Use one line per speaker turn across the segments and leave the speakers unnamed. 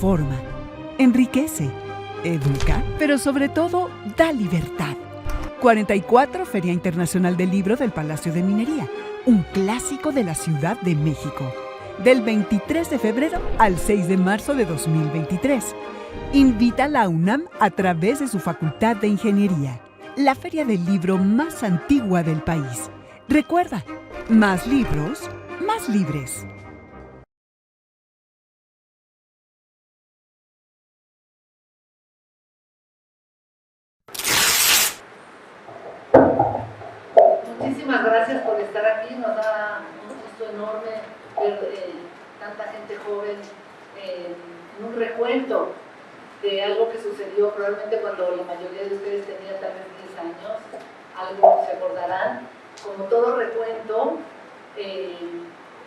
transforma, enriquece, educa, pero sobre todo da libertad. 44 Feria Internacional del Libro del Palacio de Minería, un clásico de la Ciudad de México, del 23 de febrero al 6 de marzo de 2023. Invita a la UNAM a través de su Facultad de Ingeniería, la feria del libro más antigua del país. Recuerda, más libros, más libres.
Muchísimas gracias por estar aquí, nos da un gusto enorme ver tanta gente joven en un recuento de algo que sucedió probablemente cuando la mayoría de ustedes tenía tal vez 10 años, algo se acordarán, como todo recuento,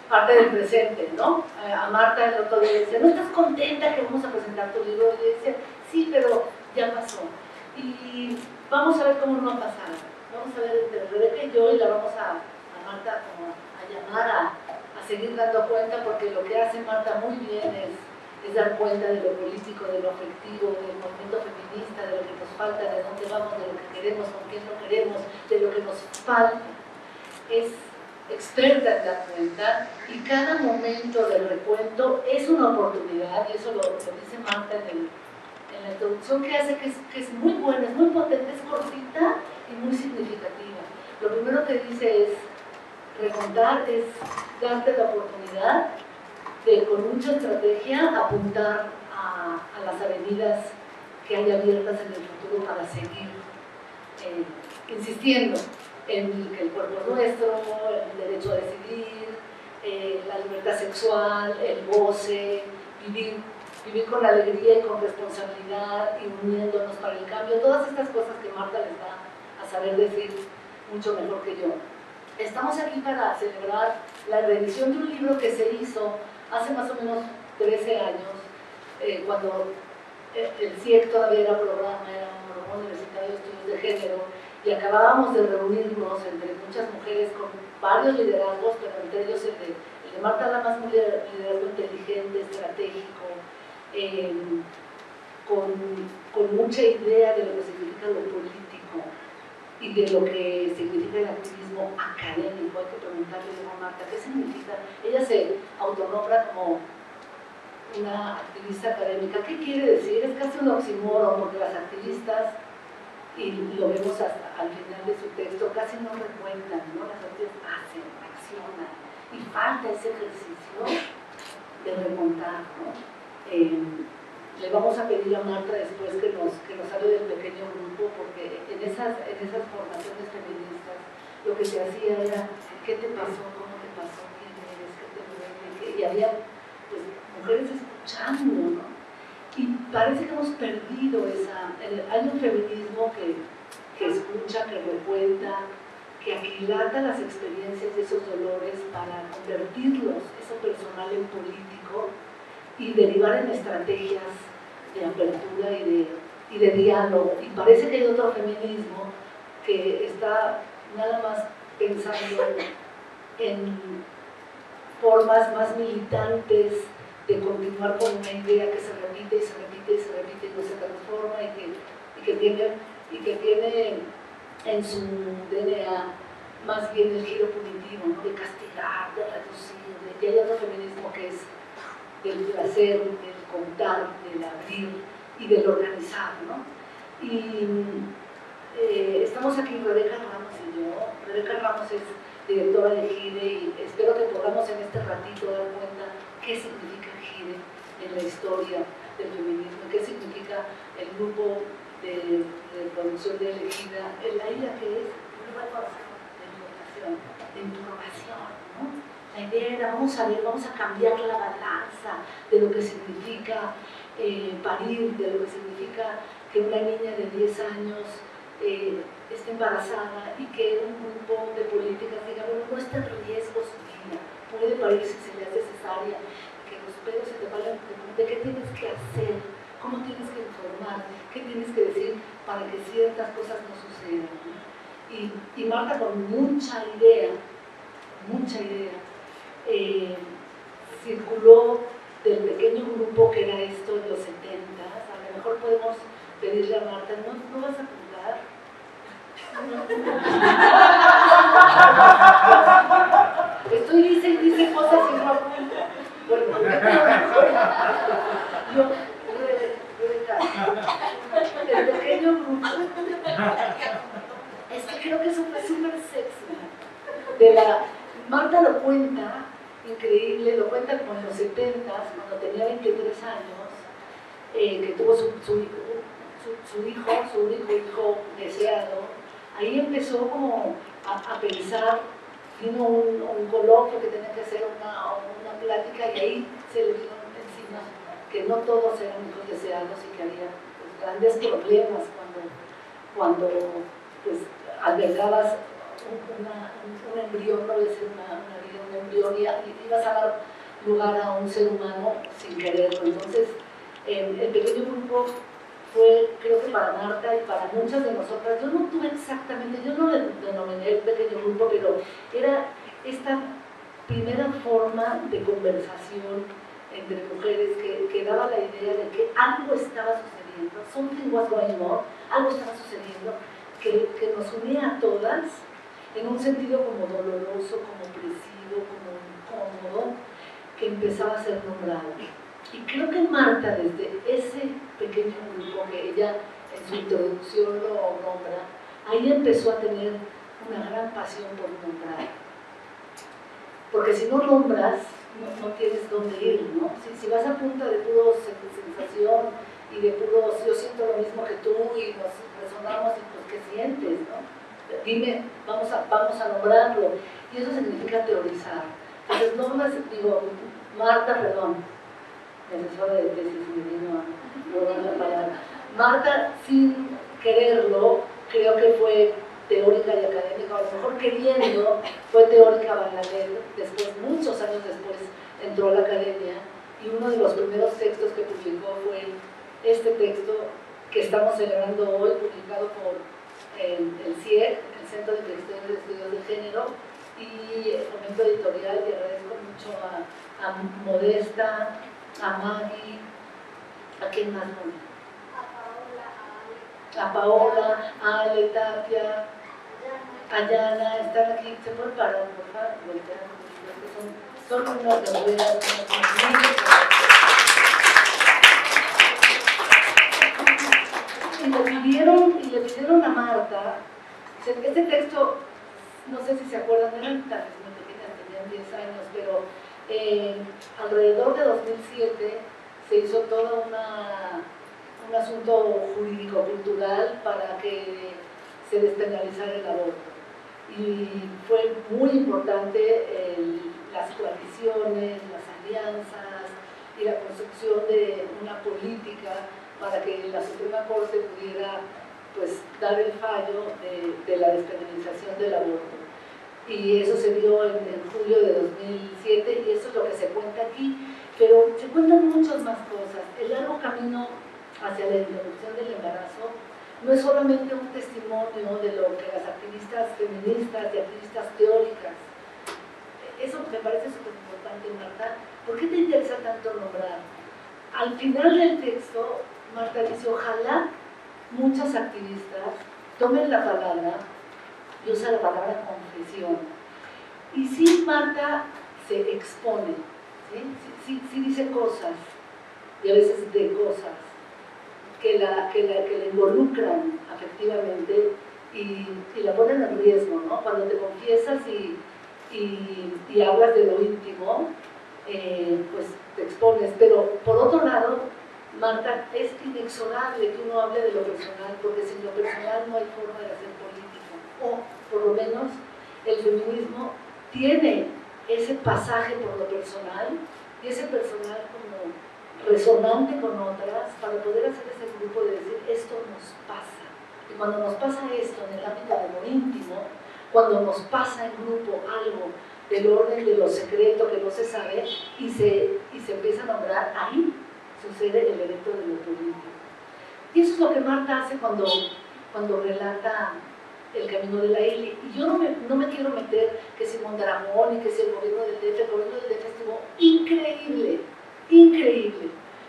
parte del presente, ¿no? A Marta el otro día decía, ¿no estás contenta que vamos a presentar tu libro? Y yo decía, sí, pero ya pasó. Y vamos a ver cómo no va a pasar. Vamos a ver entre Rebeca y yo, y la vamos a Marta como a llamar a seguir dando cuenta, porque lo que hace Marta muy bien es dar cuenta de lo político, de lo afectivo, del movimiento feminista, de lo que nos falta, de dónde vamos, de lo que queremos, con quién lo queremos, de lo que nos falta. Es experta en dar cuenta, y cada momento del recuento es una oportunidad, y eso lo dice Marta en la introducción, que hace que es muy buena, es muy potente, es cortita y muy significativa. Lo primero que dice es, recontar es darte la oportunidad de, con mucha estrategia, apuntar a las avenidas que hay abiertas en el futuro para seguir insistiendo en que el cuerpo es nuestro, el derecho a decidir, la libertad sexual, el goce, vivir con alegría y con responsabilidad y uniéndonos para el cambio, todas estas cosas que Marta les va a saber decir mucho mejor que yo. Estamos aquí para celebrar la reedición de un libro que se hizo hace más o menos 13 años, cuando el CIEC todavía era programa, era un programa universitario de estudios de género, y acabábamos de reunirnos entre muchas mujeres con varios liderazgos, pero entre ellos el de Marta Lamas, un liderazgo inteligente, estratégico, con mucha idea de lo que significa lo político y de lo que significa el activismo académico. Hay que preguntarle a Marta qué significa. Ella se autonombra como una activista académica. ¿Qué quiere decir? Es casi un oxímoron, porque las activistas, y lo vemos hasta al final de su texto, casi no recuentan, ¿no? Las activistas hacen, accionan, y falta ese ejercicio de remontar, ¿no? Le vamos a pedir a Marta después que nos hable del pequeño grupo, porque en esas formaciones feministas lo que se hacía era, ¿qué te pasó? ¿Cómo te pasó? ¿Quién eres? ¿Qué te duele? Y había pues, mujeres escuchando, ¿no? Y parece que hemos perdido hay un feminismo que escucha, que recuenta, que aquilata las experiencias de esos dolores para convertirlos, eso personal, en político, y derivar en estrategias de apertura y de diálogo. Y parece que hay otro feminismo que está nada más pensando en formas más militantes de continuar con una idea que se repite y se repite y se repite y no se transforma, y que tiene en su DNA más bien el giro punitivo, ¿no? De castigar, de reducir, y hay otro feminismo que es del placer, del contar, del abrir y del organizar, ¿no? Y estamos aquí Rebeca Ramos y yo. Rebeca Ramos es directora de GIDE, y espero que podamos en este ratito dar cuenta qué significa GIDE en la historia del feminismo, qué significa el grupo de producción de Elegida, la isla que es de información, ¿no? La idea era, vamos a cambiar la balanza de lo que significa parir, de lo que significa que una niña de 10 años esté embarazada, y que un grupo de políticas diga, bueno, no está en riesgo su vida, puede parir si se le hace cesárea, que los pedos se te vayan, de qué tienes que hacer, cómo tienes que informar, qué tienes que decir para que ciertas cosas no sucedan, ¿no? Y Marta, con mucha idea, circuló del pequeño grupo que era esto en los 70s. A lo mejor podemos pedirle a Marta, ¿no vas a apuntar? Estoy dice cosas y no apunta. Bueno, yo, el pequeño grupo, es que creo que eso fue súper sexy. Marta lo cuenta, increíble, lo cuenta como en los 70s, cuando tenía 23 años, que tuvo su único hijo deseado. Ahí empezó como a pensar, vino un coloquio que tenía que hacer una plática y ahí se le vino encima que no todos eran hijos deseados y que había pues, grandes problemas cuando pues, albergabas un embrión, no debe ser un embrión, y ibas a dar lugar a un ser humano sin quererlo. Entonces, el pequeño grupo fue, creo que para Marta y para muchas de nosotras, yo no tuve exactamente, yo no le denominé el pequeño grupo, pero era esta primera forma de conversación entre mujeres que daba la idea de que algo estaba sucediendo, something was going on, algo estaba sucediendo que nos unía a todas en un sentido como doloroso, como opresivo, como incómodo, que empezaba a ser nombrado. Y creo que Marta, desde ese pequeño grupo que ella en su introducción lo nombra, ahí empezó a tener una gran pasión por nombrar. Porque si no nombras, no tienes dónde ir, ¿no? Si vas a punta de puro sensación y de puro, yo siento lo mismo que tú y nos resonamos y pues, ¿qué sientes, no? Dime, vamos a nombrarlo. Y eso significa teorizar. Entonces, nombras, digo, Marta, perdón, mi asesora de tesis me vino a robar la palabra. Marta, sin quererlo, creo que fue teórica y académica, a lo mejor queriendo, fue teórica Bangladesh, después, muchos años después, entró a la academia y uno de los primeros textos que publicó fue este texto que estamos celebrando hoy, publicado por el CIEG, el Centro de Investigación de Estudios de Género, y el Fomento Editorial, y agradezco mucho a Modesta, a Maggie, ¿a quién más? A Paola, a Ale, Tapia, a Yana, están aquí. ¿Se pueden parar, por favor? Son unas guerreras, y le pidieron a Marta, este texto, no sé si se acuerdan, eran tan pequeñas, tenían 10 años, pero alrededor de 2007 se hizo todo un asunto jurídico-cultural para que se despenalizara el aborto. Y fue muy importante las coaliciones, las alianzas y la construcción de una política para que la Suprema Corte pudiera pues, dar el fallo de la despenalización del aborto. Y eso se dio en julio de 2007 y eso es lo que se cuenta aquí, pero se cuentan muchas más cosas. El largo camino hacia la interrupción del embarazo no es solamente un testimonio de lo que las activistas feministas y activistas teóricas. Eso me parece súper importante, Marta. ¿Por qué te interesa tanto nombrar? Al final del texto, Marta dice, ojalá muchas activistas tomen la palabra y usa la palabra confesión. Y sí, Marta se expone, sí dice cosas, y a veces de cosas, que la involucran afectivamente y la ponen en riesgo, ¿no? Cuando te confiesas y hablas de lo íntimo, pues te expones. Pero por otro lado, Marta, es inexorable que uno hable de lo personal, porque sin lo personal no hay forma de hacer política. O, por lo menos, el feminismo tiene ese pasaje por lo personal y ese personal como resonante con otras para poder hacer ese grupo de decir, esto nos pasa. Y cuando nos pasa esto en el ámbito de lo íntimo, cuando nos pasa en grupo algo del orden de lo secreto que no se sabe y se empieza a nombrar, ahí sucede el evento de lo político. Y eso es lo que Marta hace cuando relata el camino de la Ili. Y yo no me quiero meter que si Mondragón y que si el gobierno del DF estuvo increíble. increíble.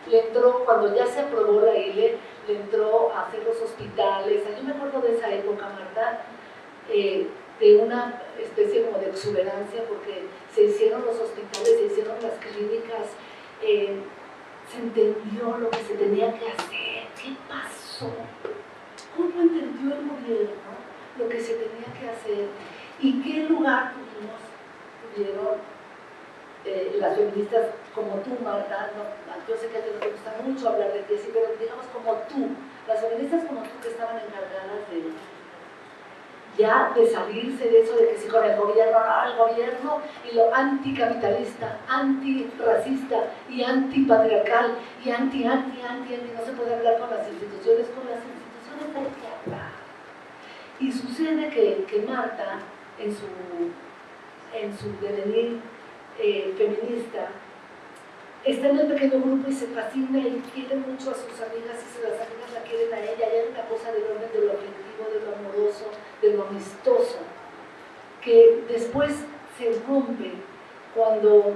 Le entró, cuando ya se aprobó la ILE, le entró a hacer los hospitales. Yo me acuerdo de esa época, Marta, de una especie como de exuberancia, porque se hicieron los hospitales, se hicieron las clínicas, se entendió lo que se tenía que hacer. ¿Qué pasó? ¿Cómo entendió el gobierno lo que se tenía que hacer? ¿Y qué lugar tuvieron las feministas como tú, Marta? No, yo sé que a ti no te gusta mucho hablar de ti, sí, pero digamos como tú, las feministas como tú que estaban encargadas de salirse de eso de que si con el gobierno, no, el gobierno y lo anticapitalista, antirracista y antipatriarcal y anti, no se puede hablar con las instituciones hay que hablar. Y sucede que Marta, en su devenir feminista, está en el pequeño grupo y se fascina y quiere mucho a sus amigas y las amigas la quieren a ella. Y hay una cosa del orden de lo afectivo, de lo amoroso, de lo amistoso, que después se rompe cuando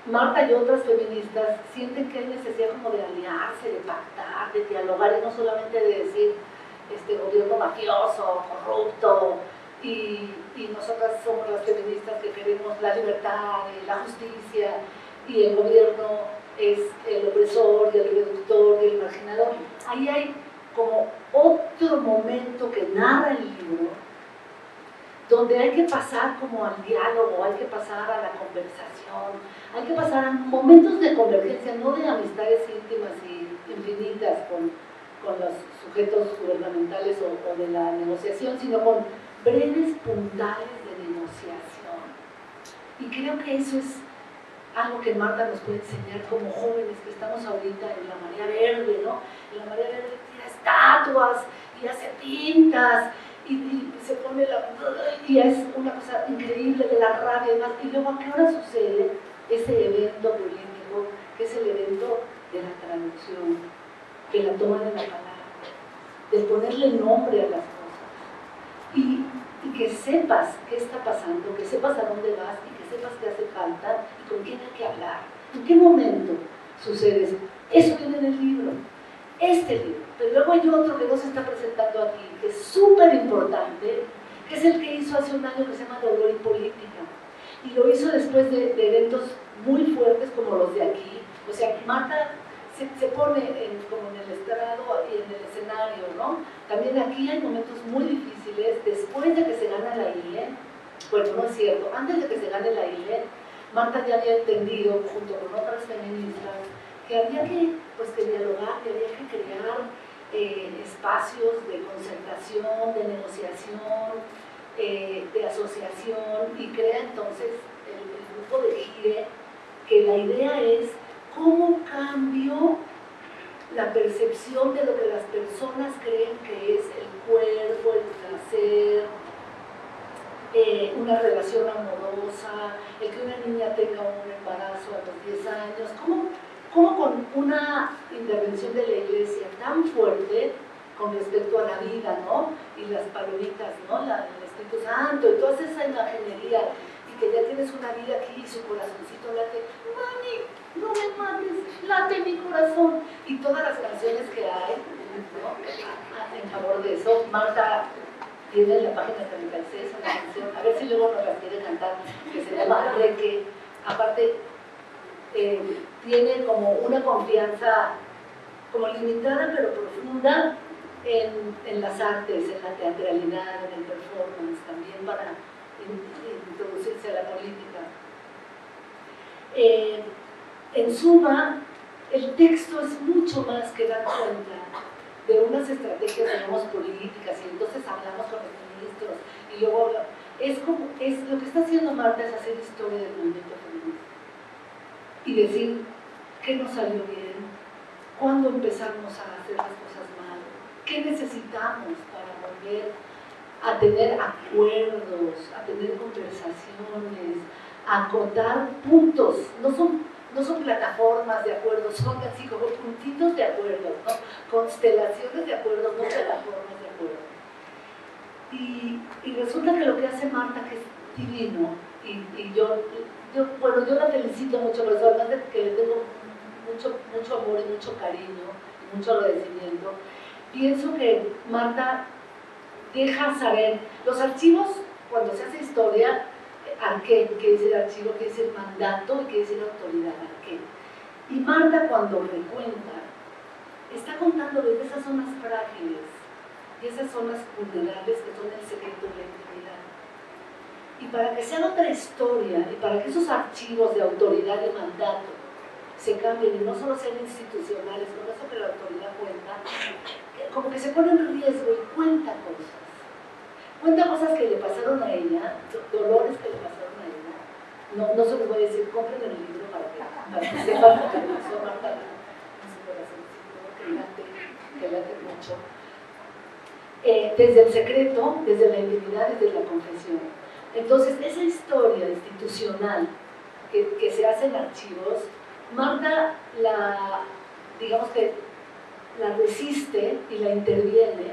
Marta y otras feministas sienten que hay necesidad como de aliarse, de pactar, de dialogar y no solamente de decir gobierno mafioso, corrupto, y nosotras somos las feministas que queremos la libertad, la justicia, y el gobierno es el opresor, y el reductor, y el marginador. Ahí hay como otro momento que narra el libro, donde hay que pasar como al diálogo, hay que pasar a la conversación, hay que pasar a momentos de convergencia, no de amistades íntimas y infinitas con los sujetos gubernamentales o de la negociación, sino con breves puntales de negociación. Y creo que eso es algo que Marta nos puede enseñar como jóvenes que estamos ahorita en la marea verde, ¿no? En la marea verde tira estatuas y hace pintas y se pone y es una cosa increíble de la rabia y demás. Y luego, ¿a qué hora sucede ese evento político, que es el evento de la traducción, de la toma de la palabra, de ponerle nombre a las cosas y que sepas qué está pasando, que sepas a dónde vas y que sepas qué hace falta y con quién hay que hablar, en qué momento sucede eso. Eso viene en el libro, este libro, pero luego hay otro que no se está presentando aquí, que es súper importante, que es el que hizo hace un año, que se llama Dolor y Política, y lo hizo después de eventos muy fuertes como los de aquí. O sea, Marta se pone como en el estrado y en el escenario, ¿no? También aquí hay momentos muy difíciles, después de que se gana la ILE. Bueno, no es cierto, antes de que se gane la ILE, Marta ya había entendido, junto con otras feministas, que había que dialogar, que había que crear espacios de concertación, de negociación, de asociación, y crea entonces el grupo de GIRE, que la idea es cómo cambio la percepción de lo que las personas creen que es el cuerpo, el placer, una relación amorosa, el que una niña tenga un embarazo a los 10 años, cómo con una intervención de la iglesia tan fuerte con respecto a la vida, ¿no? Y las palomitas, ¿no? El Espíritu Santo y toda esa imaginería, y que ya tienes una vida aquí y su corazoncito late, mami, no me mates, late mi corazón, y todas las canciones que hay, ¿no? En favor de eso. Marta tiene en la página 36 una canción, a ver si luego nos la quiere cantar, que se llama Reque. Aparte, tiene como una confianza como limitada pero profunda en las artes, en la teatralidad, en el performance, también para introducirse a la política. En suma, el texto es mucho más que dar cuenta de unas estrategias, digamos, políticas, y entonces hablamos con los ministros, y luego lo que está haciendo Marta es hacer historia del movimiento feminista y decir qué nos salió bien, cuándo empezamos a hacer las cosas mal, qué necesitamos para volver a tener acuerdos, a tener conversaciones, a acotar puntos. No son plataformas de acuerdos, son así como puntitos de acuerdos, ¿no? Constelaciones de acuerdos, no plataformas de acuerdos. Y resulta que lo que hace Marta, que es divino, y yo la felicito mucho por eso, además de que le tengo mucho amor y mucho cariño y mucho agradecimiento. Pienso que Marta deja saber, los archivos, cuando se hace historia, arqué, quiere decir archivo, quiere decir mandato y quiere decir autoridad, arqué. Y Marta, cuando recuenta, está contando desde esas zonas frágiles y esas zonas vulnerables que son el secreto de la intimidad. Y para que sea otra historia y para que esos archivos de autoridad y mandato se cambien y no solo sean institucionales, con eso que la autoridad cuenta, como que se pone en riesgo y cuenta cosas que le pasaron a ella, dolores que le pasaron a ella. No se los voy a decir, compren el libro para que sepan lo que le pasó a Marta en su corazoncito, que late mucho. Desde el secreto, desde la intimidad, desde la confesión. Entonces, esa historia institucional que se hace en archivos, Marta digamos que la resiste y la interviene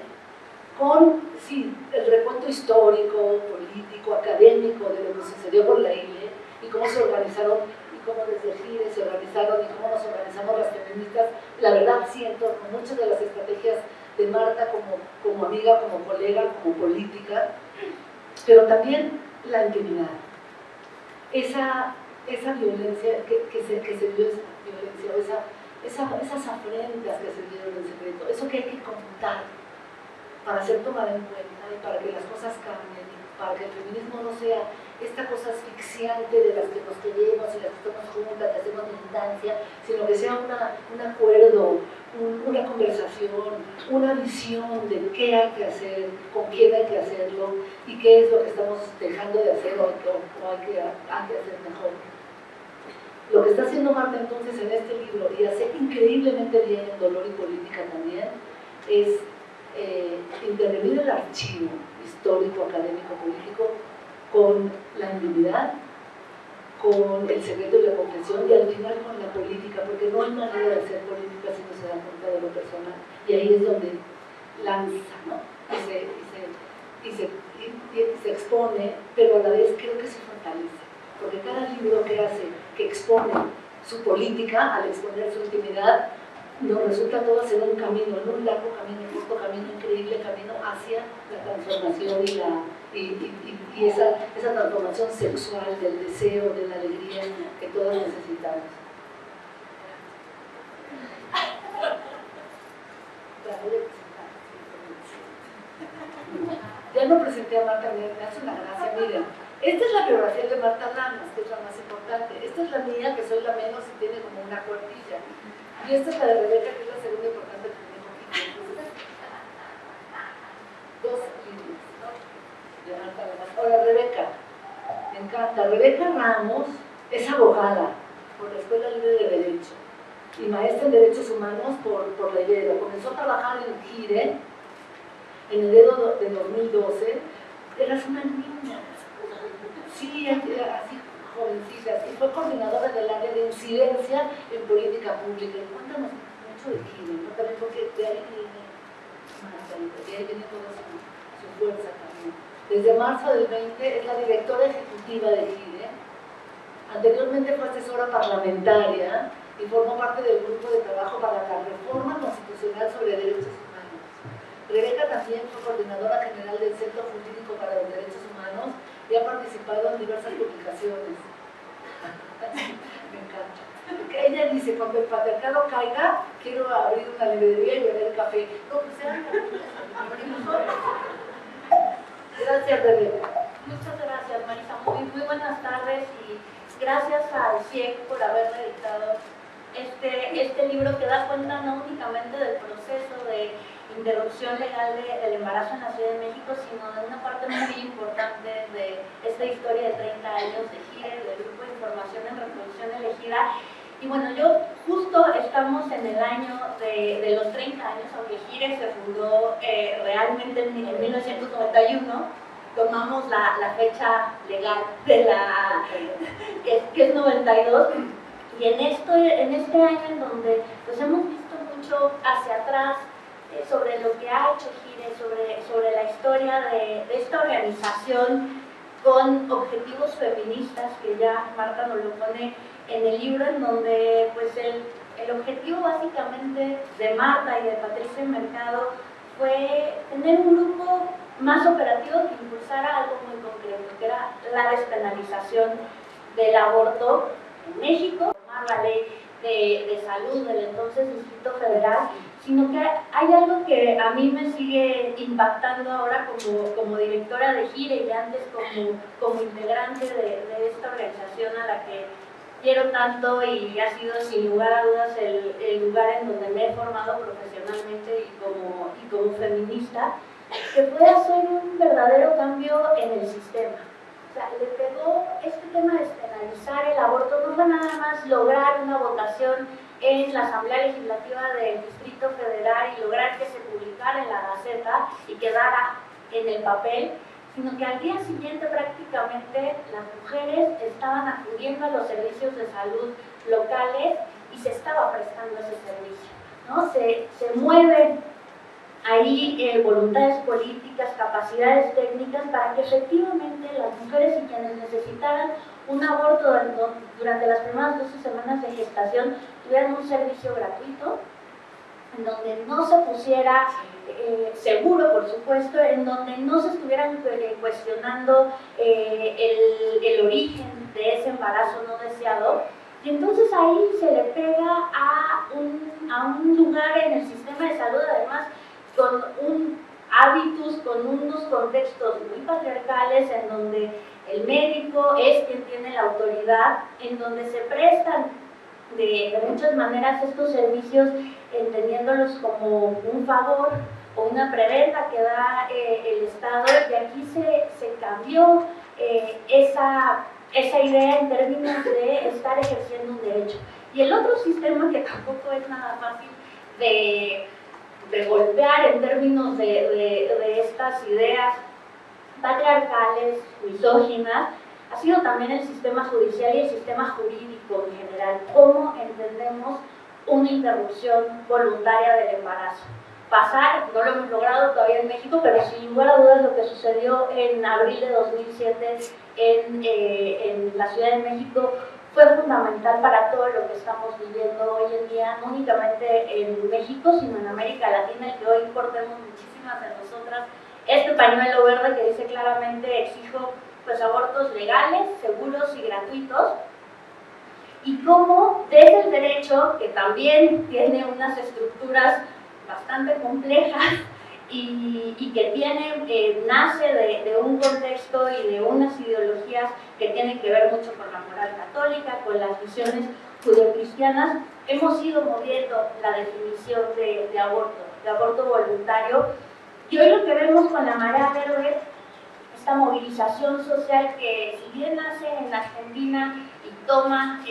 con, sí, el recuento histórico, político, académico de lo que sucedió con la ILE y cómo se organizaron y cómo desde GIRE se organizaron y cómo nos organizamos las feministas. La verdad siento muchas de las estrategias de Marta como amiga, como colega, como política, pero también la intimidad. Esa violencia que se dio, esa violencia, esas afrentas que se dieron en secreto, eso que hay que contar para ser tomada en cuenta y para que las cosas cambien y para que el feminismo no sea esta cosa asfixiante de las que nos queremos y las que estamos juntas, que hacemos militancia, sino que sea un acuerdo, una conversación, una visión de qué hay que hacer, con quién hay que hacerlo y qué es lo que estamos dejando de hacer o hay que hacer mejor. Lo que está haciendo Marta entonces en este libro, y hace increíblemente bien en Dolor y Política también, es intervenir el archivo histórico, académico, político con la intimidad, con el secreto y la confesión y al final con la política, porque no hay manera de hacer política si no se da cuenta de lo personal, y ahí es donde lanza, ¿no? y se expone, pero a la vez creo que se fortalece, porque cada libro que hace, que expone su política al exponer su intimidad, nos resulta todo hacer un camino, en un largo camino, un corto camino, increíble camino hacia la transformación y esa transformación sexual del deseo, de la alegría que todas necesitamos. Ya no presenté a Marta, me hace una gracia, miren. Esta es la biografía de Marta Lamas, que es la más importante. Esta es la mía, que soy la menos y tiene como una cuartilla. Y esta es la de Rebeca, que es la segunda importante que tengo aquí. Entonces, dos líneas, ¿no? De Marta Lamas. Ahora, Rebeca, me encanta. Rebeca Ramos es abogada por la Escuela Libre de Derecho y maestra en Derechos Humanos por la Ibero. Comenzó a trabajar en GIRE en enero de 2012. Eras una niña. Sí, así jovencita, y fue coordinadora del área de incidencia en política pública. Y cuéntanos mucho de GIRE, ¿no? También porque de ahí viene toda su fuerza también. Desde marzo del 20 es la directora ejecutiva de GIRE. Anteriormente fue asesora parlamentaria y formó parte del grupo de trabajo para la reforma constitucional sobre derechos humanos. Rebeca también fue coordinadora general del Centro Jurídico para los Derechos Humanos y ha participado en diversas publicaciones. Me encanta. Porque ella dice, cuando el patriarcado caiga, quiero abrir una librería y beber café. No, pues sea. Gracias, Rebeca.
Muchas gracias, Marisa. Muy buenas tardes y gracias al CIEC por haber editado este libro que da cuenta no únicamente del proceso de interrupción legal del embarazo en la Ciudad de México, sino de una parte muy importante de esta historia de 30 años de GIRE, del Grupo de Información en Reproducción Elegida. Y bueno, justo estamos en el año de los 30 años, aunque GIRE se fundó realmente en 1991, tomamos la fecha legal de que es 92, y en este año en donde pues hemos visto mucho hacia atrás, sobre lo que ha hecho GIRE, sobre la historia de esta organización con objetivos feministas, que ya Marta nos lo pone en el libro, en donde pues el objetivo básicamente de Marta y de Patricia Mercado fue tener un grupo más operativo que impulsara algo muy concreto, que era la despenalización del aborto en México, tomar la ley de salud del entonces Distrito Federal, sino que hay algo que a mí me sigue impactando ahora como directora de GIRE y antes como integrante de esta organización a la que quiero tanto y ha sido sin lugar a dudas el lugar en donde me he formado profesionalmente y como feminista, que puede hacer un verdadero cambio en el sistema. O sea, le pegó este tema de despenalizar el aborto, no fue nada más lograr una votación en la Asamblea Legislativa del Distrito Federal y lograr que se publicara en la Gaceta y quedara en el papel, sino que al día siguiente prácticamente las mujeres estaban acudiendo a los servicios de salud locales y se estaba prestando ese servicio, ¿no? Se mueven ahí voluntades políticas, capacidades técnicas para que efectivamente las mujeres y quienes necesitaran un aborto durante las primeras 12 semanas de gestación tuvieran un servicio gratuito, en donde no se pusiera seguro, por supuesto, en donde no se estuvieran cuestionando el origen de ese embarazo no deseado. Y entonces ahí se le pega a un lugar en el sistema de salud, además, con hábitos, con unos contextos muy patriarcales, en donde el médico es quien tiene la autoridad, en donde se prestan de muchas maneras estos servicios, entendiéndolos como un favor o una preventa que da el Estado, y aquí se cambió esa idea en términos de estar ejerciendo un derecho. Y el otro sistema que tampoco es nada fácil de golpear en términos de estas ideas patriarcales, misóginas, ha sido también el sistema judicial y el sistema jurídico en general. ¿Cómo entendemos una interrupción voluntaria del embarazo? Pasar, no lo hemos logrado todavía en México, pero sin lugar a dudas lo que sucedió en abril de 2007 en la Ciudad de México fue fundamental para todo lo que estamos viviendo hoy en día, no únicamente en México, sino en América Latina, y que hoy portemos muchísimas de nosotras este pañuelo verde que dice claramente: exijo pues abortos legales, seguros y gratuitos. Y cómo desde el derecho, que también tiene unas estructuras bastante complejas y que nace de un contexto y de unas ideologías que tienen que ver mucho con la moral católica, con las visiones judeocristianas, hemos ido moviendo la definición de aborto voluntario. Y hoy lo que vemos con la Marea Verde, esta movilización social que, si bien nace en Argentina y toma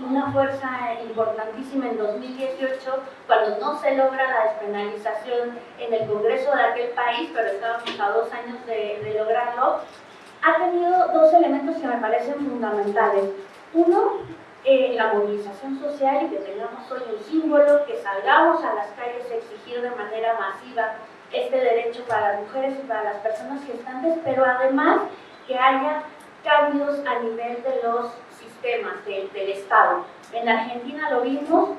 una fuerza importantísima en 2018, cuando no se logra la despenalización en el Congreso de aquel país, pero estábamos a 2 años de lograrlo, ha tenido 2 elementos que me parecen fundamentales. Uno, la movilización social, y que tengamos hoy un símbolo, que salgamos a las calles a exigir de manera masiva este derecho para las mujeres y para las personas gestantes, pero además que haya cambios a nivel de los sistemas del Estado. En Argentina lo vimos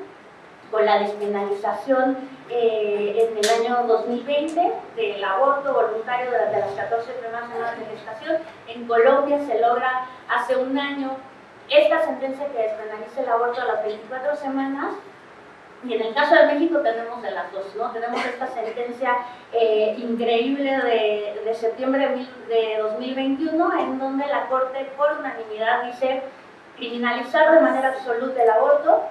con la despenalización en el año 2020 del aborto voluntario de las 14 primeras semanas de gestación. En Colombia se logra hace un año esta sentencia que despenaliza el aborto a las 24 semanas. Y en el caso de México tenemos de las dos, ¿no? Tenemos esta sentencia increíble de septiembre de 2021, en donde la Corte por unanimidad dice: criminalizar de manera absoluta el aborto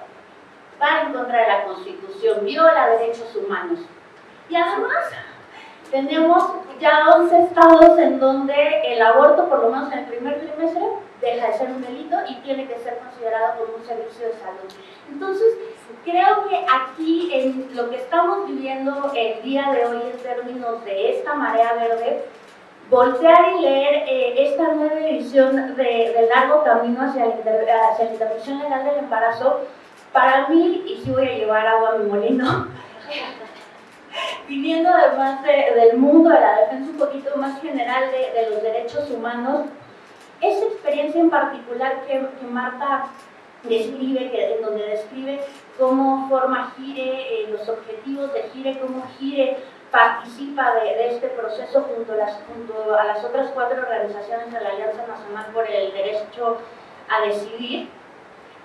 va en contra de la Constitución, viola derechos humanos. Y además tenemos ya 11 estados en donde el aborto, por lo menos en el primer trimestre, deja de ser un delito y tiene que ser considerado como un servicio de salud. Entonces, creo que aquí, en lo que estamos viviendo el día de hoy en términos de esta marea verde, voltear y leer esta nueva edición de Largo Camino hacia la interrupción legal del embarazo, para mí, y sí voy a llevar agua a mi molino, viniendo además del mundo de la defensa un poquito más general de los derechos humanos, esa experiencia en particular que Marta describe, en donde describe cómo forma Gire, los objetivos de Gire, cómo Gire participa de este proceso junto a las otras 4 organizaciones de la Alianza Nacional por el Derecho a Decidir,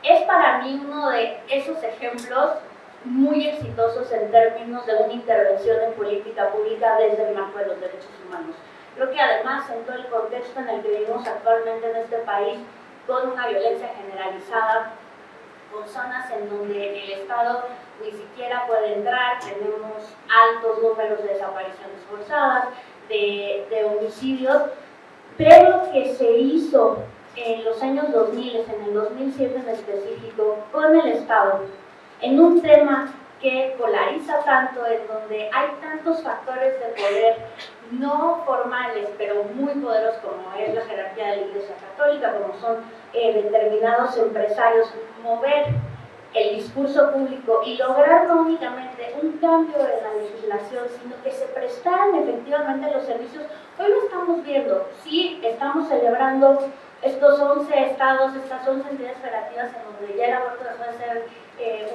es para mí uno de esos ejemplos muy exitosos en términos de una intervención en política pública desde el marco de los derechos humanos. Creo que además en todo el contexto en el que vivimos actualmente en este país, con una violencia generalizada, con zonas en donde el Estado ni siquiera puede entrar, tenemos altos números de desapariciones forzadas, de homicidios, pero lo que se hizo en los años 2000, en el 2007 en específico, con el Estado, en un tema que polariza tanto, en donde hay tantos factores de poder no formales, pero muy poderosos, como es la jerarquía de la Iglesia Católica, como son determinados empresarios, mover el discurso público y lograr no únicamente un cambio en la legislación, sino que se prestaran efectivamente los servicios. Hoy lo estamos viendo, sí, estamos celebrando estos 11 estados, estas 11 entidades federativas en donde ya el aborto dejó de ser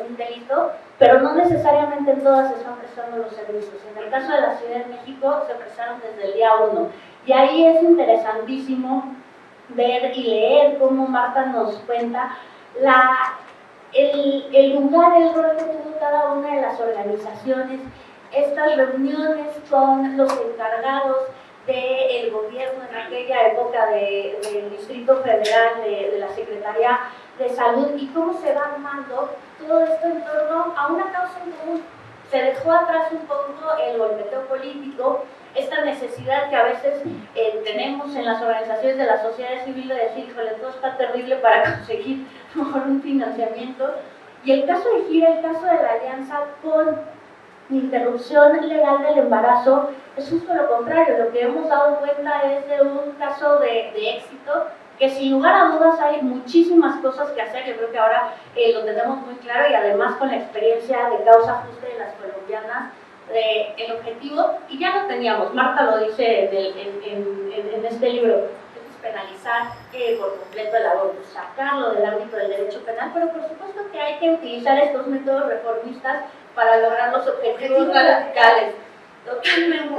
un delito, pero no necesariamente en todas se están prestando los servicios. En el caso de la Ciudad de México se prestaron desde el día 1, y ahí es interesantísimo ver y leer cómo Marta nos cuenta el lugar, el rol que tuvo cada una de las organizaciones, estas reuniones con los encargados del gobierno en aquella época del Distrito Federal, de la Secretaría de Salud, y cómo se va armando todo esto en torno a una causa en común. Se dejó atrás un poco el golpeteo político, esta necesidad que a veces tenemos en las organizaciones de la sociedad civil de decir, híjole, todo está terrible para conseguir mejor un financiamiento. Y el caso de Gira, el caso de la alianza con interrupción legal del embarazo, es justo lo contrario. Lo que hemos dado cuenta es de un caso de éxito, que sin lugar a dudas hay muchísimas cosas que hacer. Yo creo que ahora lo tenemos muy claro, y además con la experiencia de causa justa de las colombianas, el objetivo, y ya lo teníamos, Marta lo dice en este libro, es penalizar por completo el aborto, sacarlo del ámbito del derecho penal, pero por supuesto que hay que utilizar estos métodos reformistas para lograr los objetivos radicales. Totalmente.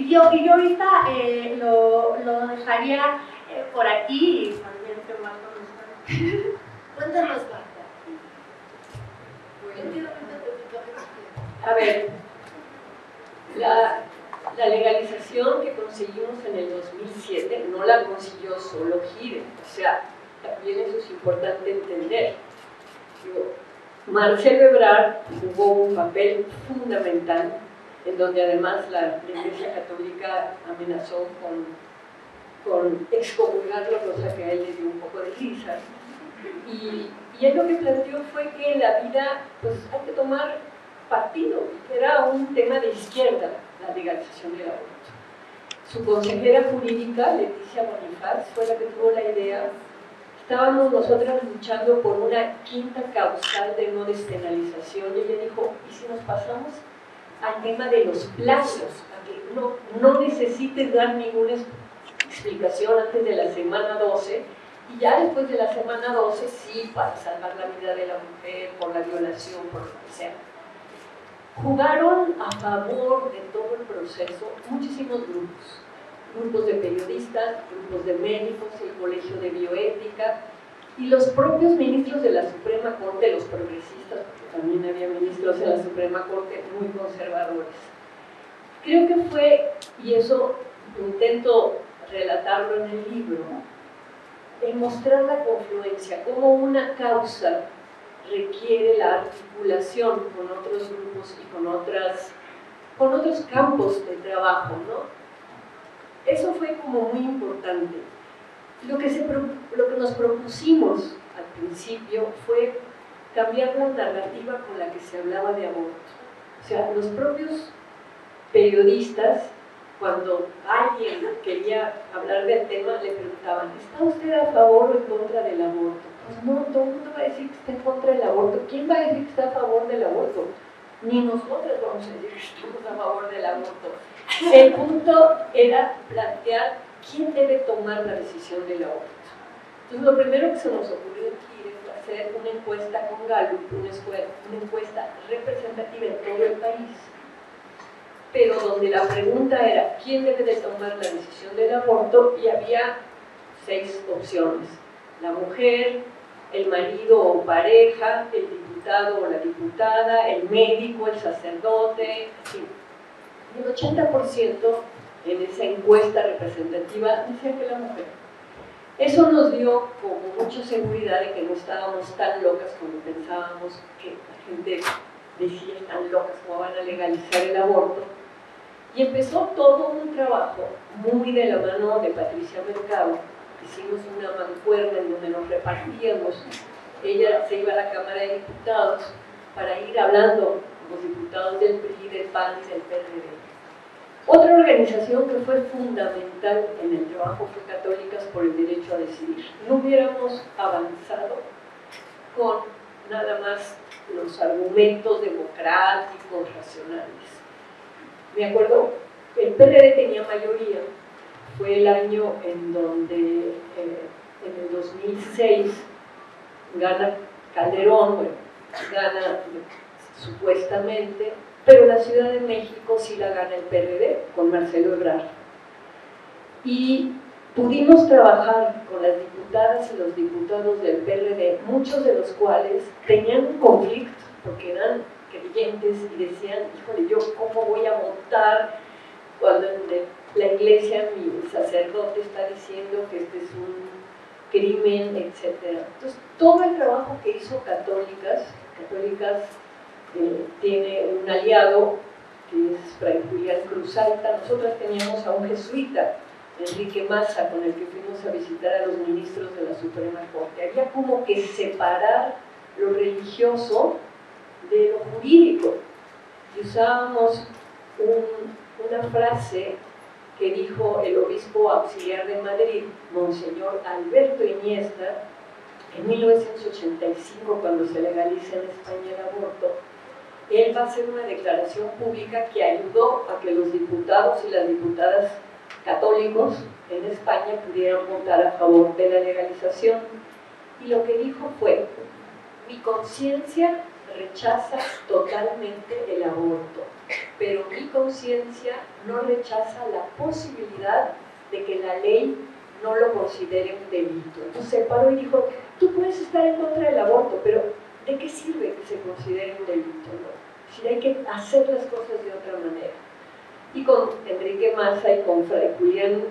Yo ahorita lo dejaría por aquí, y también que Marta nos
Cuéntanos, Marta.
A ver, la legalización que conseguimos en el 2007 no la consiguió solo Gire, o sea, también eso es importante entender. Marcelo Ebrard jugó un papel fundamental, en donde además la Iglesia Católica amenazó con excomulgarlo, cosa que a él le dio un poco de risa. Y él lo que planteó fue que en la vida pues, hay que tomar partido, era un tema de izquierda la legalización del aborto. Su consejera jurídica, Leticia Bonifaz, fue la que tuvo la idea. Estábamos nosotras luchando por una quinta causal de no despenalización, y ella dijo, ¿y si nos pasamos al tema de los plazos? A que no necesites dar ninguna explicación antes de la semana 12, y ya después de la semana 12 sí, para salvar la vida de la mujer, por la violación, por lo que sea. Jugaron a favor de todo el proceso muchísimos grupos de periodistas, grupos de médicos, el Colegio de Bioética y los propios ministros de la Suprema Corte, los progresistas, porque también había ministros en la Suprema Corte muy conservadores. Creo que fue, y eso intento relatarlo en el libro, demostrar la confluencia, cómo una causa requiere la articulación con otros grupos y con otros campos de trabajo, ¿no? Eso fue como muy importante. Lo que nos propusimos al principio fue cambiar la narrativa con la que se hablaba de aborto. O sea, los propios periodistas, cuando alguien quería hablar del tema, le preguntaban, ¿está usted a favor o en contra del aborto? Pues no, todo el mundo va a decir que está en contra del aborto. ¿Quién va a decir que está a favor del aborto? ni nosotros vamos a decir que estamos a favor del aborto. El punto era plantear quién debe tomar la decisión del aborto. Entonces, lo primero que se nos ocurrió aquí es hacer una encuesta con Gallup, una encuesta representativa en todo el país, pero donde la pregunta era quién debe de tomar la decisión del aborto, y había 6 opciones: la mujer, el marido o pareja, el diputado o la diputada, el médico, el sacerdote, así. El 80% en esa encuesta representativa decía que la mujer. Eso nos dio como mucha seguridad de que no estábamos tan locas como pensábamos que la gente decía están locas como van a legalizar el aborto. Y empezó todo un trabajo muy de la mano de Patricia Mercado. Hicimos una mancuerna en donde nos repartíamos. Ella se iba a la Cámara de Diputados para ir hablando con los diputados del PRI, del PAN y del PRD. Otra organización que fue fundamental en el trabajo fue Católicas por el Derecho a Decidir. No hubiéramos avanzado con nada más los argumentos democráticos, racionales. Me acuerdo, el PRD tenía mayoría. Fue el año en donde, en el 2006, gana Calderón, bueno, gana supuestamente, pero la Ciudad de México sí la gana el PRD, con Marcelo Ebrard. Y pudimos trabajar con las diputadas y los diputados del PRD, muchos de los cuales tenían un conflicto, porque eran creyentes y decían, híjole, ¿yo cómo voy a votar cuando en la iglesia mi sacerdote está diciendo que este es un crimen, etcétera? Entonces, todo el trabajo que hizo Católicas tiene un aliado que es Fray Julián Cruz Alta. Nosotras teníamos a un jesuita, Enrique Maza, con el que fuimos a visitar a los ministros de la Suprema Corte. Había como que separar lo religioso de lo jurídico. Y usábamos una frase que dijo el obispo auxiliar de Madrid, Monseñor Alberto Iniesta, en 1985, cuando se legaliza en España el aborto. Él va a hacer una declaración pública que ayudó a que los diputados y las diputadas católicos en España pudieran votar a favor de la legalización. Y lo que dijo fue: mi conciencia rechaza totalmente el aborto, pero mi conciencia no rechaza la posibilidad de que la ley no lo considere un delito. Entonces se paró y dijo, tú puedes estar en contra del aborto, pero ¿de qué sirve que se considere un delito? ¿No? Si hay que hacer las cosas de otra manera. Y con Enrique Maza y con Fray Julián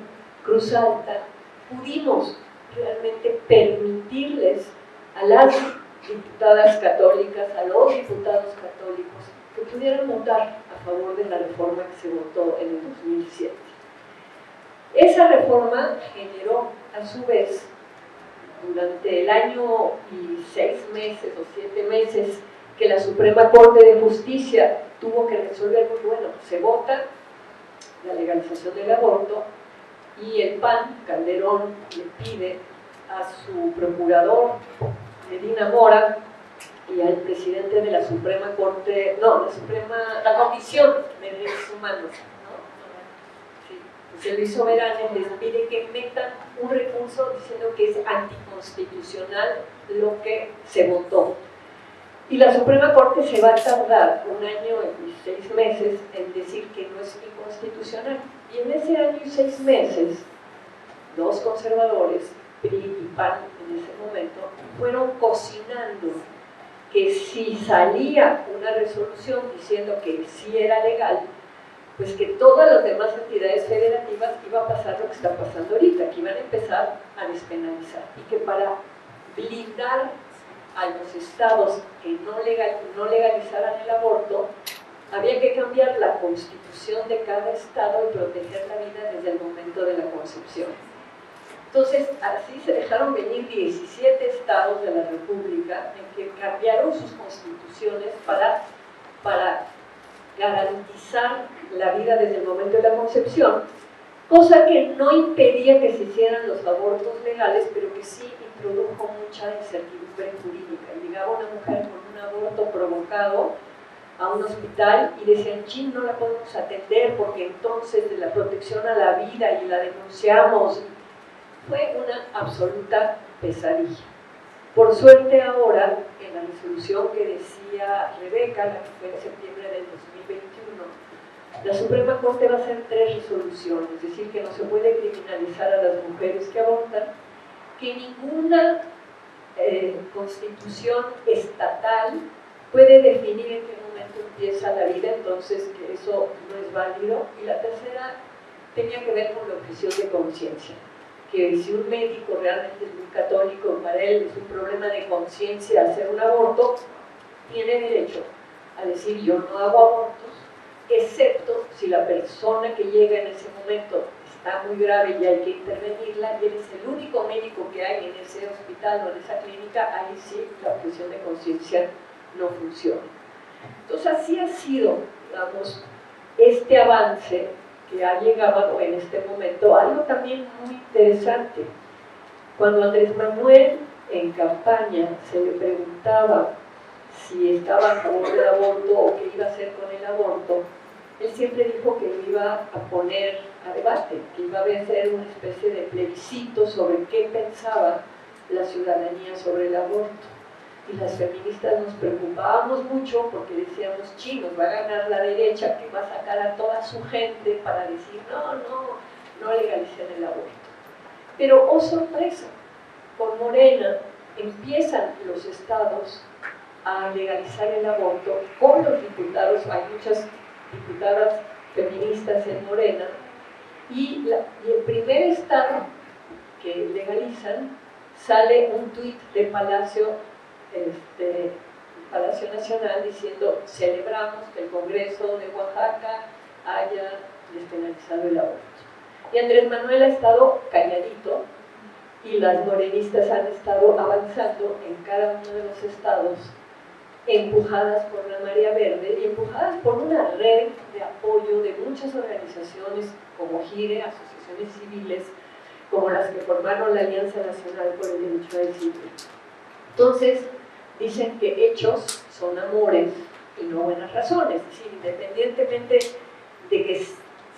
Cruz Alta pudimos realmente permitirles a las diputadas católicas, a los diputados católicos, que pudieran votar a favor de la reforma que se votó en el 2007. Esa reforma generó, a su vez, durante el año y 6 meses o 7 meses que la Suprema Corte de Justicia tuvo que resolver, muy bueno, se vota la legalización del aborto y el PAN, Calderón, le pide a su procurador, Medina Mora, y al presidente de la Suprema Corte, la Comisión de Derechos Humanos, José Luis Soberano, les pide que metan un recurso diciendo que es anticonstitucional lo que se votó. Y la Suprema Corte se va a tardar 1 año y 6 meses en decir que no es inconstitucional. Y en ese año y 6 meses, 2 conservadores, PRI y PAN en ese momento, fueron cocinando que si salía una resolución diciendo que sí era legal, pues que todas las demás entidades federativas iba a pasar lo que está pasando ahorita, que iban a empezar a despenalizar, y que para blindar a los estados que no legalizaran el aborto, había que cambiar la constitución de cada estado y proteger la vida desde el momento de la concepción. Entonces, así se dejaron venir 17 estados de la República en que cambiaron sus constituciones para garantizar la vida desde el momento de la concepción, cosa que no impedía que se hicieran los abortos legales, pero que sí introdujo mucha incertidumbre jurídica. Llegaba una mujer con un aborto provocado a un hospital y decían, chin, no la podemos atender porque entonces de la protección a la vida y la denunciamos. Fue una absoluta pesadilla. Por suerte ahora, en la resolución que decía Rebeca, la que fue en septiembre del 2021, la Suprema Corte va a hacer 3 resoluciones, es decir, que no se puede criminalizar a las mujeres que abortan, que ninguna constitución estatal puede definir en qué momento empieza la vida, entonces que eso no es válido. Y la tercera tenía que ver con la objeción de conciencia, que si un médico realmente es muy católico, para él es un problema de conciencia hacer un aborto, tiene derecho a decir yo no hago abortos, excepto si la persona que llega en ese momento está muy grave y hay que intervenirla y eres el único médico que hay en ese hospital o en esa clínica, ahí sí la objeción de conciencia no funciona. Entonces así ha sido, digamos, este avance que ha llegado en este momento. Algo también muy interesante, cuando Andrés Manuel en campaña se le preguntaba si estaba a favor del aborto o qué iba a hacer con el aborto, él siempre dijo que lo iba a poner a debate, que iba a hacer una especie de plebiscito sobre qué pensaba la ciudadanía sobre el aborto. Y las feministas nos preocupábamos mucho porque decíamos, chinos, va a ganar la derecha que va a sacar a toda su gente para decir, no legalicen el aborto. Pero, oh sorpresa, con Morena empiezan los estados a legalizar el aborto con los diputados, hay muchas diputadas feministas en Morena, y el primer estado que legalizan sale un tuit de Palacio Nacional diciendo celebramos que el Congreso de Oaxaca haya despenalizado el aborto. Y Andrés Manuel ha estado calladito y las morenistas han estado avanzando en cada uno de los estados, empujadas por la Marea Verde y empujadas por una red de apoyo de muchas organizaciones como GIRE, asociaciones civiles, como las que formaron la Alianza Nacional por el Derecho a Decidir. Entonces, dicen que hechos son amores y no buenas razones, es decir, independientemente de que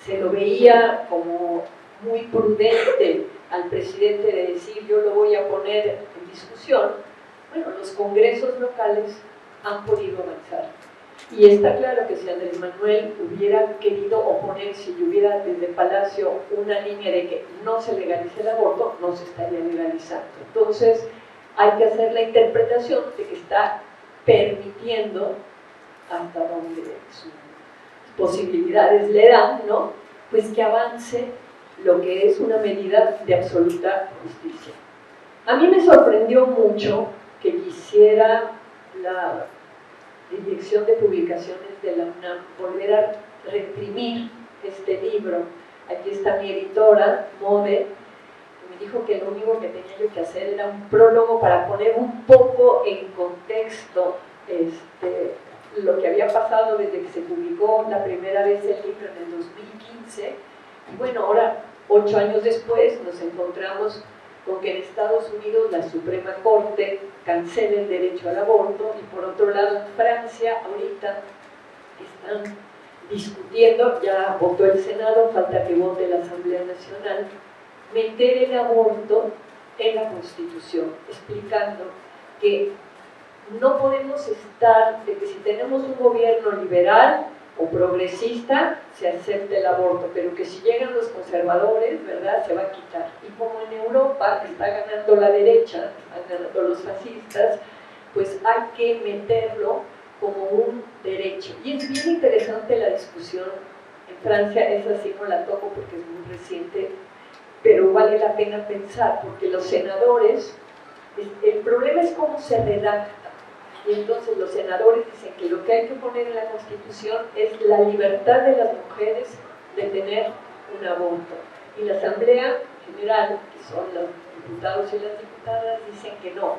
se lo veía como muy prudente al presidente de decir yo lo voy a poner en discusión, bueno, los congresos locales han podido avanzar. Y está claro que si Andrés Manuel hubiera querido oponerse y hubiera desde Palacio una línea de que no se legalice el aborto, no se estaría legalizando. Entonces, hay que hacer la interpretación de que está permitiendo hasta donde sus posibilidades le dan, ¿no? Pues que avance lo que es una medida de absoluta justicia. A mí me sorprendió mucho que quisiera la Dirección de Publicaciones de la UNAM volver a reprimir este libro. Aquí está mi editora, Mode, me dijo que lo único que tenía yo que hacer era un prólogo para poner un poco en contexto lo que había pasado desde que se publicó la primera vez el libro en el 2015. Y bueno, ahora, 8 años después, nos encontramos con que en Estados Unidos la Suprema Corte cancela el derecho al aborto y por otro lado en Francia ahorita están discutiendo, ya votó el Senado, falta que vote la Asamblea Nacional, meter el aborto en la Constitución, explicando que no podemos estar, de que si tenemos un gobierno liberal o progresista, se acepta el aborto, pero que si llegan los conservadores, ¿verdad?, se va a quitar. Y como en Europa está ganando la derecha, están ganando los fascistas, pues hay que meterlo como un derecho. Y es bien interesante la discusión en Francia, esa sí no la toco porque es muy reciente, pero vale la pena pensar, porque los senadores, el problema es cómo se redacta. Y entonces los senadores dicen que lo que hay que poner en la Constitución es la libertad de las mujeres de tener un aborto. Y la Asamblea General, que son los diputados y las diputadas, dicen que no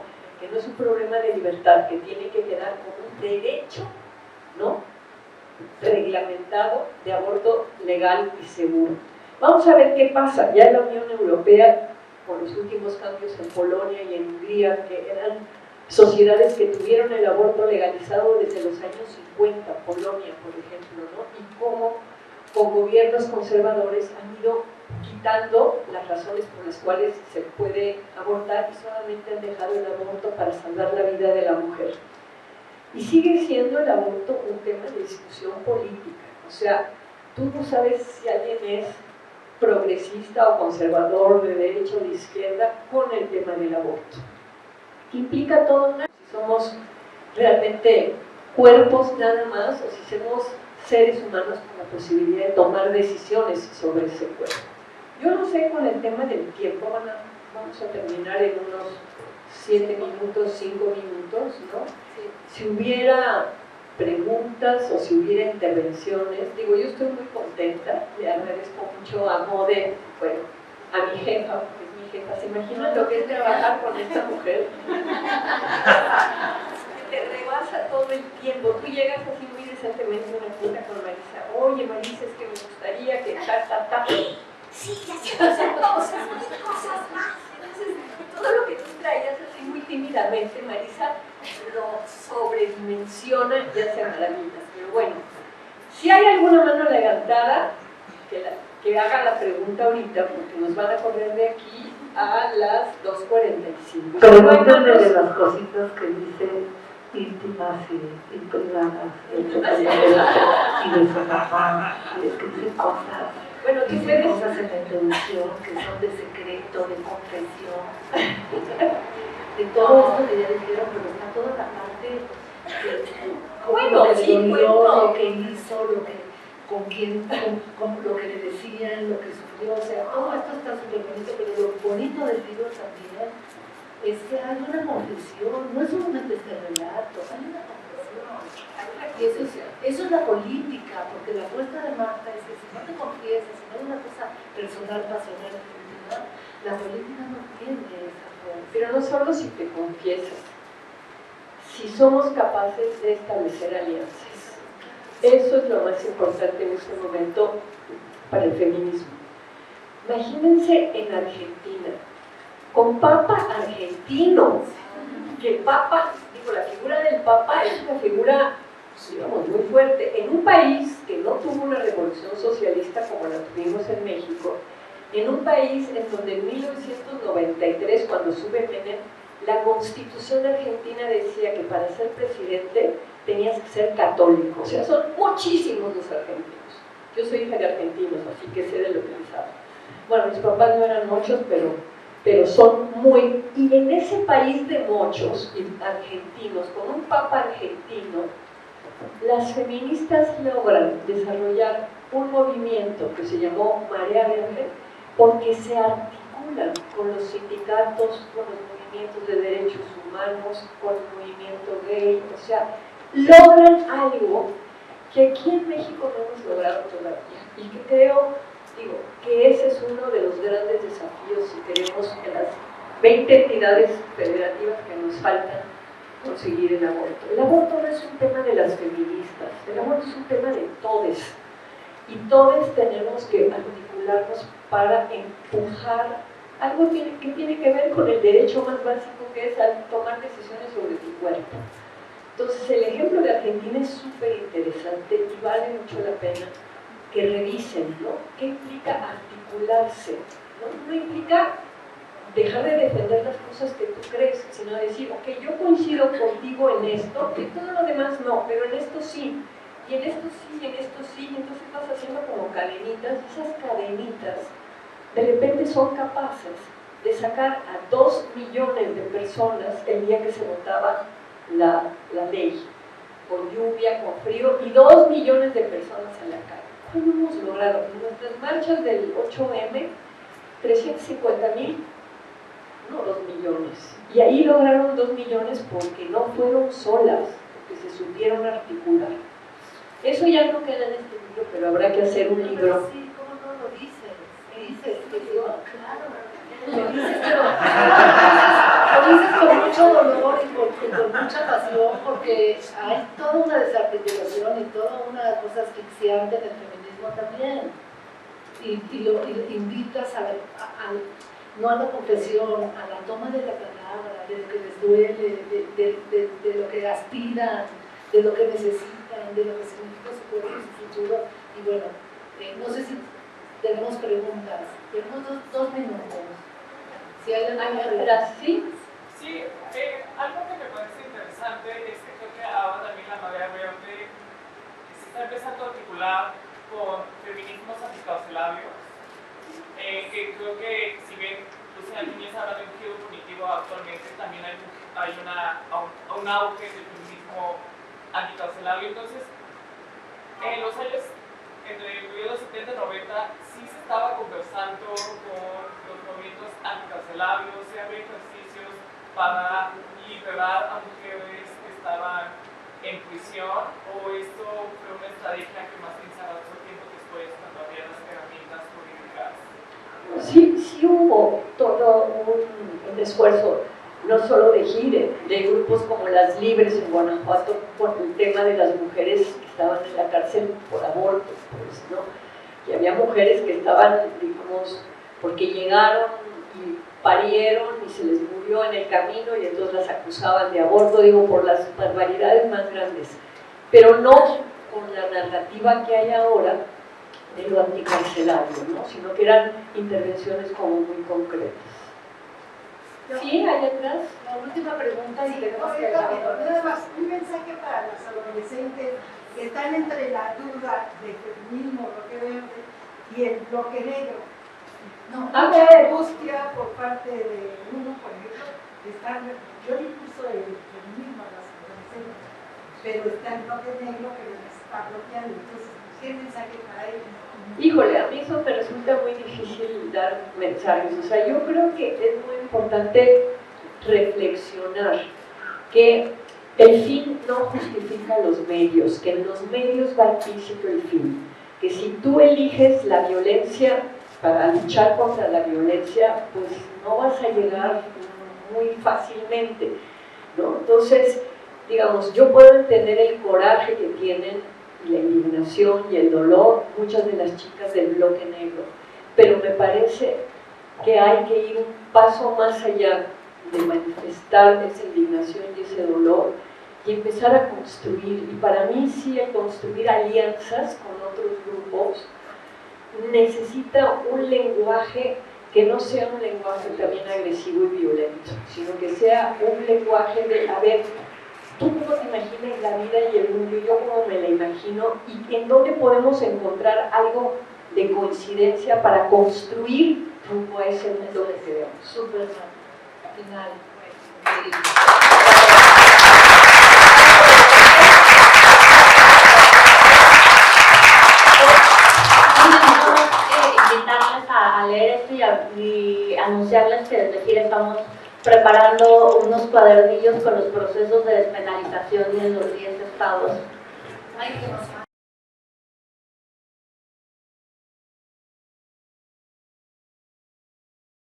es un problema de libertad, que tiene que quedar como un derecho, ¿no?, reglamentado de aborto legal y seguro. Vamos a ver qué pasa. Ya la Unión Europea, con los últimos cambios en Polonia y en Hungría, que eran sociedades que tuvieron el aborto legalizado desde los años 50, Polonia, por ejemplo, ¿no? Y cómo con gobiernos conservadores han ido quitando las razones por las cuales se puede abortar y solamente han dejado el aborto para salvar la vida de la mujer. Y sigue siendo el aborto un tema de discusión política. O sea, tú no sabes si alguien es progresista o conservador, de derecha o de izquierda, con el tema del aborto. Implica todo una... Si somos realmente cuerpos nada más, o si somos seres humanos con la posibilidad de tomar decisiones sobre ese cuerpo. Yo no sé con el tema del tiempo, vamos a terminar en unos 7 minutos, 5 minutos, ¿no? Si hubiera preguntas o si hubiera intervenciones, digo, yo estoy muy contenta, le agradezco mucho a Mode, bueno, a mi jefa, porque es mi jefa. ¿Se imaginan lo que es trabajar con esta mujer? Te rebasa todo el tiempo. Tú llegas así muy decentemente a una junta con Marisa. Oye, Marisa, es que me gustaría que ta. Sí, ya se hacen cosas más. Entonces, todo lo que tú traías así muy tímidamente, Marisa lo sobredimensiona y hace maravillas. Pero bueno, si hay alguna mano levantada, que haga la pregunta ahorita, porque nos van a correr de aquí a las 2:45.
Pregúntame de las cositas que dice íntimas y privadas, y de su papá, y de que dice cosas.
Bueno, tú
Dice
puedes...
cosas en la introducción que son de secreto, de confesión, de todo esto que ya dijeron, pero está toda la parte de
Bueno,
lo que
sí,
dolió,
cuento.
lo que hizo, con lo que le decían, lo que sufrió, o sea, todo esto está súper bonito, pero lo bonito del libro también es que hay una confesión, no es solamente este relato, hay una confesión. Y eso es la política, porque la apuesta de Marta es que si no te confiesas, si no es una cosa personal, pasional, íntima, la política no tiene esa fuerza.
Pero no solo si te confiesas, si somos capaces de establecer alianzas. Eso es lo más importante en este momento para el feminismo. Imagínense en Argentina, con Papa argentino, que el Papa, digo, la figura del Papa es una figura, digamos, muy fuerte. En un país que no tuvo una revolución socialista como la tuvimos en México, en un país en donde en 1993, cuando sube Menem, la Constitución argentina decía que para ser presidente tenías que ser católico. O sea, son muchísimos los argentinos. Yo soy hija de argentinos, así que sé de lo que les hablo. Bueno, mis papás no eran muchos, pero son muy... Y en ese país de muchos argentinos, con un papa argentino, las feministas logran desarrollar un movimiento que se llamó Marea Verde, porque se articulan con los sindicatos, con los movimientos de derechos humanos, con el movimiento gay, o sea, logran algo que aquí en México no hemos logrado todavía, y que creo, digo, que ese es uno de los grandes desafíos si queremos en las 20 entidades federativas que nos faltan conseguir el aborto. El aborto no es un tema de las feministas, el aborto es un tema de todos, y todos tenemos que articularnos para empujar algo que tiene que ver con el derecho más básico, que es al tomar decisiones sobre tu cuerpo. Entonces el ejemplo de Argentina es súper interesante y vale mucho la pena que revisen, ¿no? ¿Qué implica articularse? No implica dejar de defender las cosas que tú crees, sino decir, ok, yo coincido contigo en esto, en todo lo demás no, pero en esto sí, y en esto sí, y en esto sí, y entonces vas haciendo como cadenitas, y esas cadenitas de repente son capaces de sacar a 2 millones de personas el día que se votaba la ley, con lluvia, con frío, y 2 millones de personas en la calle. ¿Cómo hemos logrado? En nuestras marchas del 8M, 350,000, no 2 millones. Y ahí lograron 2 millones porque no fueron solas, porque se supieron articular. Eso ya no queda en este libro, pero habrá que hacer un libro.
Sí, ¿cómo no lo dices? Dices que yo, claro, lo dices, pero lo dices con mucho dolor y con mucha pasión, porque hay toda una desarticulación y toda una cosa asfixiante en el feminismo también. Y lo invitas no a la confesión, a la toma de la palabra, palabra, de lo que les duele, de lo que aspiran, de lo que necesitan, de lo que significa su cuerpo y su futuro. Y bueno, no sé si tenemos preguntas. Tenemos dos minutos. Si hay alguna pregunta.
¿Sí?
Sí, algo que me parece interesante es que creo que ahora también la marea verde se está empezando a articular con feminismos anticarcelarios, que creo que si bien Lucía Núñez habla de un giro cognitivo actualmente, también hay un auge del feminismo anticarcelario. Entonces, en los años entre el periodo 70 y 90 sí se estaba conversando con los movimientos anticarcelarios, se había ejercicios para liberar a mujeres que estaban en prisión, o esto fue una estrategia que más bien se adaptó tiempo después cuando había las herramientas jurídicas?
Sí hubo todo un esfuerzo, no solo de GIRE, de grupos como Las Libres en Guanajuato, por el tema de las mujeres que estaban en la cárcel por aborto, pues, ¿no? Y había mujeres que estaban, digamos, porque llegaron y parieron y se les murió en el camino y entonces las acusaban de aborto, digo, por las barbaridades más grandes, pero no con la narrativa que hay ahora de lo anticarcelario, ¿no? Sino que eran intervenciones como muy concretas. Sí, allá atrás.
La última pregunta y tenemos que
nada más, un mensaje para las adolescentes que están entre la duda de feminismo, bloque verde y el bloque negro. No, mucha angustia por parte de uno, por ejemplo, yo impulso el feminismo a las adolescentes, pero está el bloque negro que les está bloqueando. Entonces, ¿qué mensaje para ellos?
Híjole, a mí eso me resulta muy difícil dar mensajes. O sea, yo creo que es muy importante reflexionar que el fin no justifica los medios, que en los medios va implícito el fin, que si tú eliges la violencia para luchar contra la violencia, pues no vas a llegar muy fácilmente, ¿no? Entonces, digamos, yo puedo entender el coraje que tienen, la indignación y el dolor, muchas de las chicas del bloque negro, pero me parece que hay que ir un paso más allá de manifestar esa indignación y ese dolor y empezar a construir. Y para mí sí, el construir alianzas con otros grupos necesita un lenguaje que no sea un lenguaje también agresivo y violento, sino que sea un lenguaje de, a ver, tú cómo te imaginas la vida y el mundo, y yo cómo me la imagino, y en dónde podemos encontrar algo de coincidencia para construir rumbo a ese mundo que queremos.
súper final.
Invitarles a leer esto y anunciarles que desde GIRE estamos preparando unos cuadernillos con los procesos de despenalización en los 10 estados.
Ay, que nos